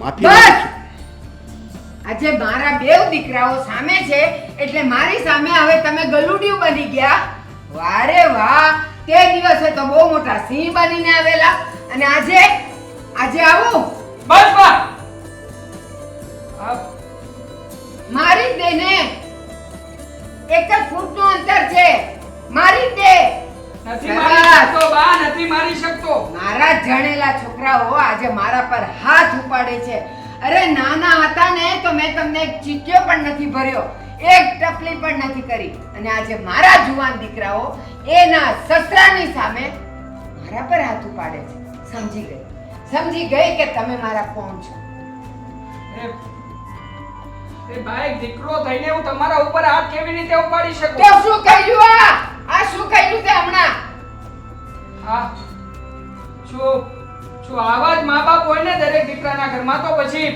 માફી માંગુ છું. આજે મારા બેવ દીકરાઓ સામે છે એટલે મારી સામે હવે તમે ગલુડિયું બની ગયા. વારે વાહ, તે દિવસે તો બહુ મોટા સિંહ બનીને આવેલા અને આજે આવું બસ બા. મારી જ દે ને. એક જ ફૂટનું અંતર છે. મારી જ દે. નથી મારી શકતો બા, નથી મારી શકતો. મારા જણેલા છોકરાઓ આજે મારા પર હાથ ઉપાડે છે. અરે નાના હતા ને તો મેં તમને એક ચીક્યો પણ નથી ભર્યો, એક ટપલી પણ નથી કરી, અને આજે મારા જુવાન દીકરાઓ એના સસરાની સામે મારા પર હાથ ઉપાડે છે. સમજી ગઈ કે તમે મારા કોણ છો. એ ભાઈ દીકરો થઈને હું તમારા ઉપર હાથ કેવી રીતે ઉપાડી શકું? તો શું કહ્યું? આ શું કહ્યું તે હમણાં? હા, શું આવા જ મા બાપ હોય ને દરેક દીકરાના ઘરમાં, તો પછી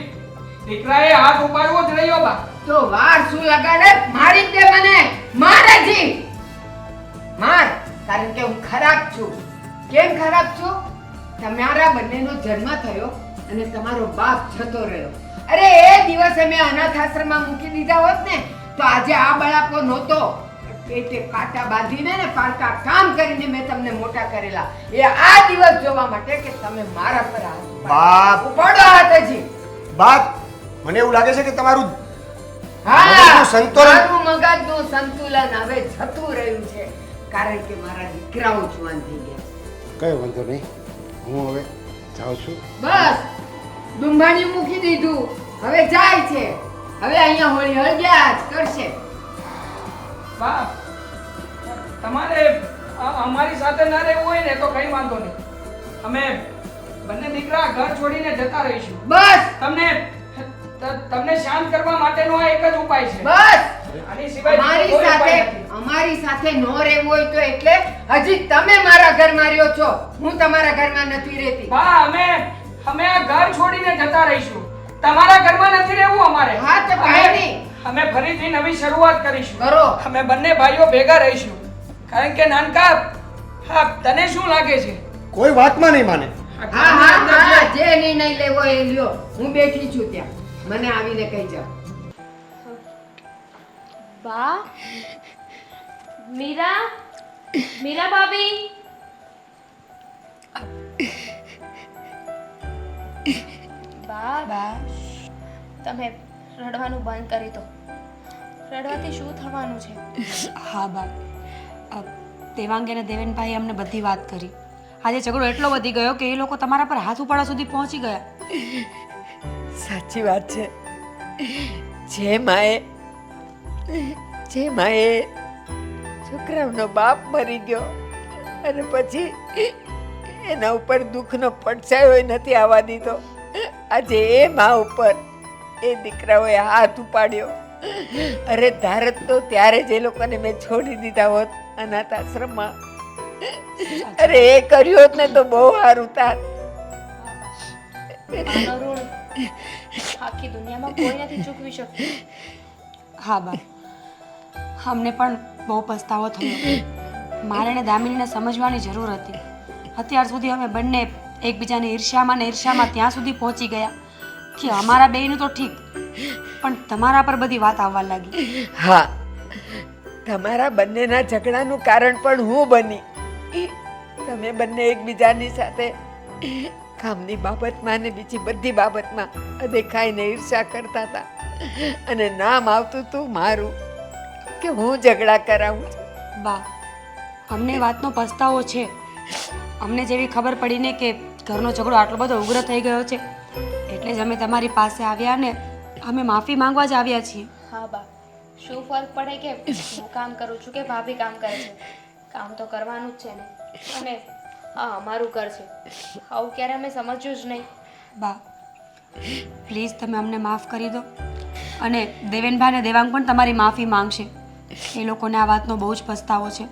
દીકરાએ હાથ ઉપાડવો જ રહ્યો બા. તો વાર શું લગાડે? મારી જ દે મને. માર હજી માર, કારણ કે હું ખરાબ છું. કેમ ખરાબ છું? તમારા બંનેનો જન્મ થયો અને તમારો બાપ જતો રહ્યો. અરે એ દિવસે મેં અનાથ આશ્રમમાં મૂકી દીધા હોત ને તો આજે આ બળાપો નહોતો. પેટે કાંટા બાંધીને ને પારકા કામ કરીને મેં તમને મોટા કરેલા. એ આ દિવસ જોવા માટે કે તમે મારા પર હાથ બાપ. ઉપાડો હાથ હજી. બાપ, મને એવું લાગે છે કે તમારું હા, મગજનું સંતુલન મારું મગજનું સંતુલન હવે જતું રહ્યું છે કારણ કે મારા દીકરાઓ જવાન થઈ ગયા. કઈ વાંધો નહીં, હું હવે જાઉં છું. બસ દુંભાણી મૂકી દીધું, હવે જાય છે. હવે અહીંયા હોળી હળગ્યા જ કરશે. બા, તમારે અમારી સાથે ના રહેવું હોય ને તો કઈ વાંધો નહીં. અમે બંને દીકરા ઘર છોડીને જતા રહીશું. બસ તમને શાંત કરવા માટેનો આ એક જ ઉપાય છે. બસ આની સિવાય અમારી કોઈ ઉપાય સાથે નથી. અમારી સાથે ન રહેવું હોય તો એટલે હજી તમે મારા ઘરમાં રહ્યો છો, હું તમારા ઘરમાં નથી રહેતી. બા, અમે આ ઘર છોડીને જતા રહીશું. તમારા ઘરમાં નથી રહેવું અમારે. હા તો કાંઈ નહીં. અમે ફરીથી નવી શરૂઆત કરીશું. કરો. અમે બંને ભાઈઓ ભેગા રહીશું. કારણ કે નાનકા, હા, તને શું લાગે છે? કોઈ વાતમાં નહીં માને. હા હા હા, જે નિર્ણય લેવો એ લ્યો. હું બેઠી છું ત્યાં, મને આવીને કહી જાઓ. બા, મીરા ભાભી. બા, તમે રડવાનું બંધ કરી દો. રડવાથી શું થવાનું છે? હા બા, દેવાંગ અને દેવેનભાઈ અમને બધી વાત કરી. આજે ઝઘડો એટલો વધી ગયો કે એ લોકો તમારા પર હાથ ઉપાડવા સુધી પહોંચી ગયા. સાચી વાત છે. જે માએ છોકરાનો બાપ મરી ગયો અને પછી એના ઉપર દુઃખનો પડછાયો નથી આવવા દીધો, આજે એ મા ઉપર એ દીકરાઓએ હાથ ઉપાડ્યો. અરે ધારત તો ત્યારે જ એ લોકોને મેં છોડી દીધા હોત અનાથ આશ્રમમાં. અરે એ કર્યું હોત ને તો બહુ સારું થાત. આનો ઋણ આખી દુનિયામાં કોઈ નથી ચૂકવી શકતું. હા બા, અમને પણ બહુ પસ્તાવો થયો. મારે ને દામિનીને સમજવાની જરૂર હતી. અત્યાર સુધી અમે બંને એકબીજાની ઈર્ષ્યામાં ત્યાં સુધી પહોંચી ગયા કે અમારા બેયનું તો ઠીક, પણ તમારા પર બધી વાત આવવા લાગી. હા, તમારા બંનેના ઝઘડાનું કારણ પણ હું બની. તમે બંને એકબીજાની સાથે કામની બાબતમાં ને બીજી બધી બાબતમાં દેખાઈને ઈર્ષ્યા કરતા હતા અને નામ આવતું હતું મારું કે હું ઝઘડા કરાવું છું. બા, અમને વાતનો પસ્તાવો છે. અમને જેવી ખબર પડી ને કે ઘરનો ઝઘડો આટલો બધો ઉગ્ર થઈ ગયો છે એટલે જ અમે તમારી પાસે આવ્યા ને અમે માફી માંગવા જ આવ્યા છીએ. હા બા, શું ફરક પડે કે હું કામ કરું છું કે ભાભી કામ કરે છે? કામ તો કરવાનું જ છે ને. અને હા, અમારું ઘર છે. આવું ક્યારે અમે સમજ્યું જ નહીં. બા, પ્લીઝ તમે અમને માફ કરી દો. અને દેવેનભાઈ અને દેવાંગ પણ તમારી માફી માંગશે. એ લોકોને આ વાતનો બહુ જ પસ્તાવો છે.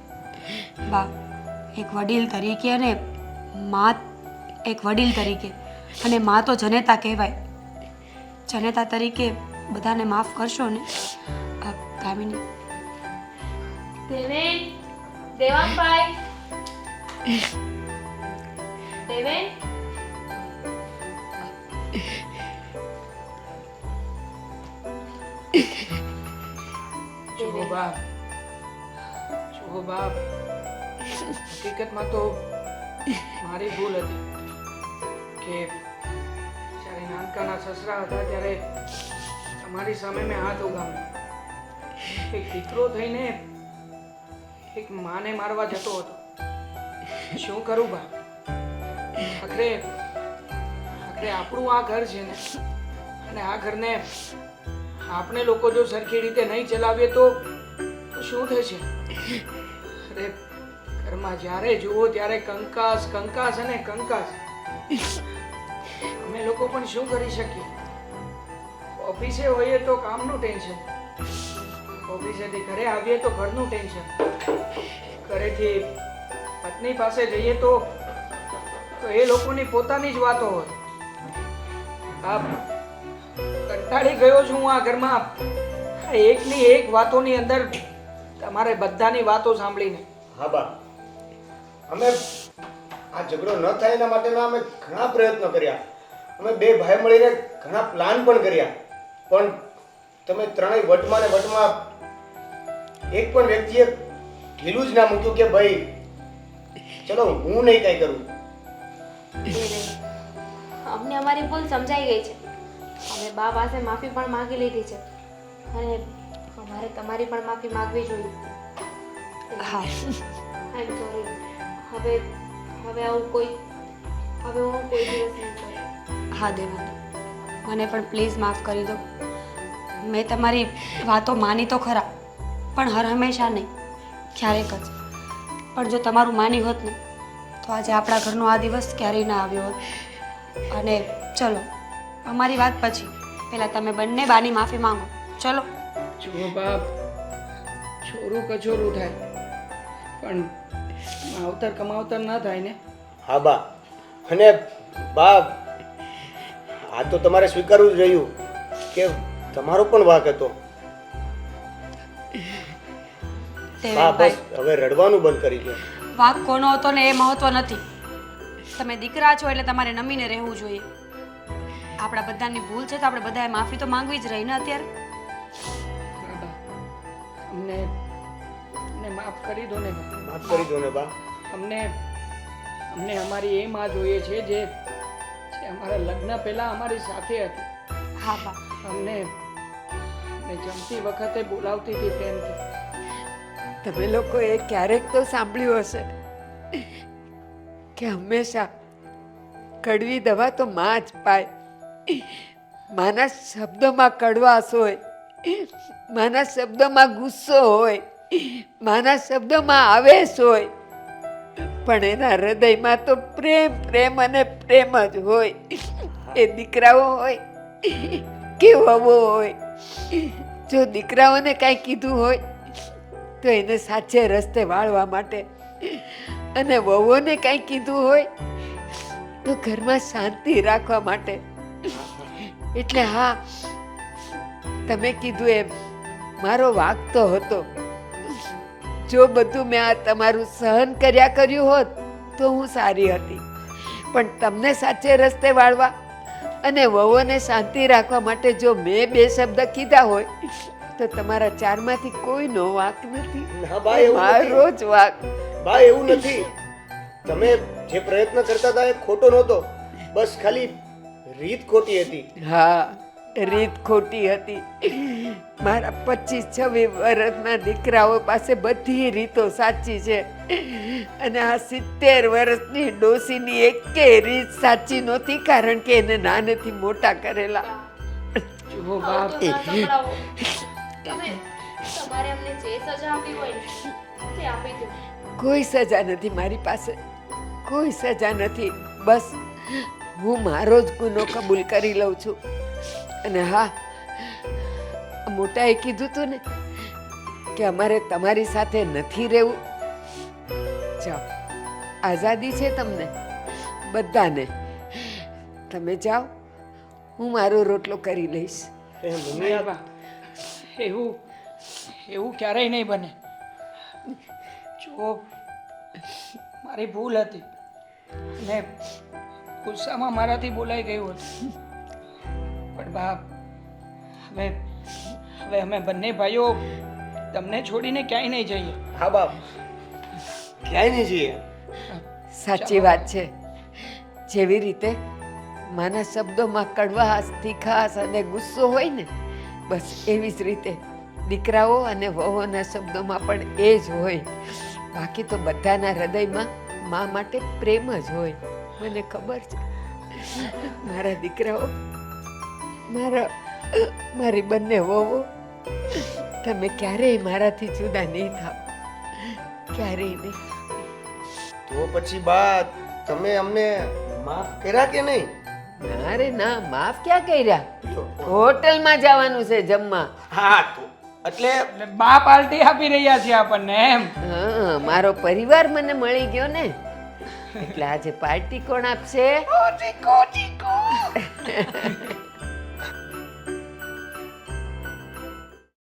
બા, એક વડીલ તરીકે અને એક વડીલ તરીકે અને મા તો જનેતા કહેવાય. જનેતા તરીકે બધાને માફ કરશો ને? કામિની. દેવાંગભાઈ. જુઓ બાપ, હકીકતમાં તો મારી ભૂલ હતી કે જ્યારે નાનકાના સસરા હતા ત્યારે તમારી સામે મેં હાથ ઉગામ્યો. એક દીકરો થઈને એક માને મારવા જતો હતો. શું કરું બા? આખરે આપણું આ ઘર છે ને, અને આ ઘરને આપણે લોકો જો સરખી રીતે નહીં ચલાવીએ તો શું થશે? અરે ઘરમાં જ્યારે જુઓ ત્યારે કંકાસ કંકાસ અને કંકાસ. અમે લોકો પણ શું કરી શકીએ? ઓફિસે હોઈએ તો કામનું ટેન્શન, ઓફિસેથી ઘરે આવીએ તો ઘરનું ટેન્શન, ઘરેથી પત્ની પાસે જઈએ તો એ લોકોની પોતાની જ વાતો હોય. કંટાળી ગયો છું હું આ ઘરમાં એકની એક વાતોની અંદર, તમારે બધાની વાતો સાંભળીને. હા બા, અમે આ ઝઘડો ન થાય એના માટેના અમે ઘણા પ્રયત્નો કર્યા. અમે બે ભાઈ મળીને ઘણા પ્લાન પણ કર્યા, પણ તમે ત્રણેય વટમાં ને વટમાં એક પણ વ્યક્તિએ ઢીલું જ ના મૂક્યું કે ભાઈ ચલો હું નહીં કઈ કરું. અમને અમારી ભૂલ સમજાઈ ગઈ છે. અમે બા પાસે માફી પણ માંગી લીધી છે અને અમારે તમારી પણ માફી માંગવી જોઈએ. હા આઈ એમ સોરી. હવે હું કોઈ દિવસ નહીં કરું. હા દેવાંગ, મને પણ પ્લીઝ માફ કરી દો. મેં તમારી વાતો માની તો ખરા, પણ હર હંમેશા નહીં, ક્યારેક જ. પણ જો તમારું માની હોત ને તો આજે આપણા ઘરનો આ દિવસ ક્યારેય ના આવ્યો હોત. અને ચલો, અમારી વાત પછી પહેલાં તમે બંને બાની માફી માંગો. ચલો. જુઓ બાપ, છોરું કચોરું થાય પણ માવતર કમાવતર ના થાય ને. હા બા, અને બા આ તો તમારે સ્વીકારવું જ રહ્યું કે તમારો પણ વાંક હતો. બા બસ હવે રડવાનું બંધ કરી દો. વાંક કોનો હતો ને એ મહત્વ નથી. તમે દીકરા છો એટલે તમારે નમીને રહેવું જોઈએ. આપણા બધાની ભૂલ છે તો આપણે બધાએ માફી તો માંગવી જ રહી ને અત્યારે. બાબા, અમને માફ કરી દો ને. માફ કરી દો ને બા. અમને અમારી એ માં જોઈએ છે જે અમારા લગ્ન પહેલા અમારી સાથે હતી. હા બા, અમને જમતી વખતે બોલાવતી હતી પ્રેમથી. તમે લોકોએ ક્યારેક તો સાંભળ્યું હશે કે હંમેશા કડવી દવા તો માં જ પાય. માના શબ્દોમાં કડવાશ હોય, માના શબ્દોમાં ગુસ્સો હોય, માના શબ્દોમાં આવેશ હોય, પણ એના હૃદયમાં તો પ્રેમ પ્રેમ અને પ્રેમ જ હોય. એ દીકરાઓ હોય કે વહુઓ હોય, જો દીકરાઓને કાંઈ કીધું હોય તો એને સાચે રસ્તે વાળવા માટે, અને વહુઓને કાંઈ કીધું હોય તો ઘરમાં શાંતિ રાખવા માટે. એટલે હા, તમે કીધું એમ મારો વાંક તો હતો. જો બધું મેં આ તમારું સહન કર્યું હોત તો હું સારી હતી, પણ તમને સાચે રસ્તે વાળવા અને વહુઓને શાંતિ રાખવા માટે જો મેં બે શબ્દ કીધા હોય તો તમારા ચારમાંથી કોઈનો વાંક નથી. ના બા, એવું મારો જ વાંક. બા એવું નથી. તમે જે પ્રયત્ન કરતા હતા એ ખોટો નહોતો, બસ ખાલી રીત ખોટી હતી. હા, રીત ખોટી હતી. મારા 25-26 વર્ષના દીકરાઓ પાસે બધી રીતો સાચી છે, અને આ 70 વર્ષની ડોસીની એકેય રીત સાચી નહોતી, કારણ કે એને નાનેથી મોટા કરેલા. જુઓ આવું બાપ, તો ના સંભળાવો. તમારે અમને જે સજા આપવી હોય ને તે આપી દો. કોઈ સજા નથી મારી પાસે, કોઈ સજા નથી. બસ હું મારો જ ગુનો કબૂલ કરી લઉં છું. અને હા, મોટાએ કીધું તું ને કે અમારે તમારી સાથે નથી રહેવું. જાઓ, આઝાદી છે તમને બધાને. તમે જાઓ, હું મારો રોટલો કરી લઈશ. મમ્મી નહીં બા, એવું ક્યારેય નહીં બને. જો મારી ભૂલ હતી અને ગુસ્સામાં મારાથી બોલાઈ ગયું હતું, પણ બાપ હવે હવે અમે બંને ભાઈઓ તમને છોડીને ક્યાંય નહીં જઈએ. હા બાપ, ક્યાંય નહીં જઈએ. સાચી વાત છે. જેવી રીતે માના શબ્દોમાં કડવાશ, તીખાશ અને ગુસ્સો હોય ને, બસ એવી જ રીતે દીકરાઓ અને વહુઓના શબ્દોમાં પણ એ જ હોય. બાકી તો બધાના હૃદયમાં મા માટે પ્રેમ જ હોય. મને ખબર છે મારા દીકરાઓ, મારી બંને વહુઓ, તમે ક્યારેય મારાથી જુદા નહીં થાવ, ક્યારેય નહીં. તો પછી બા તમે અમને માફ કર્યા કે નહીં? ના રે ના, માફ ક્યાં કર્યા? હોટલમાં જવાનું છે જમવા. હા તો એટલે એટલે બા પાર્ટી આપી રહ્યા છે આપણને એમ. હા, મારો પરિવાર મને મળી ગયો ને, એટલે આજે પાર્ટી કોણ આપશે?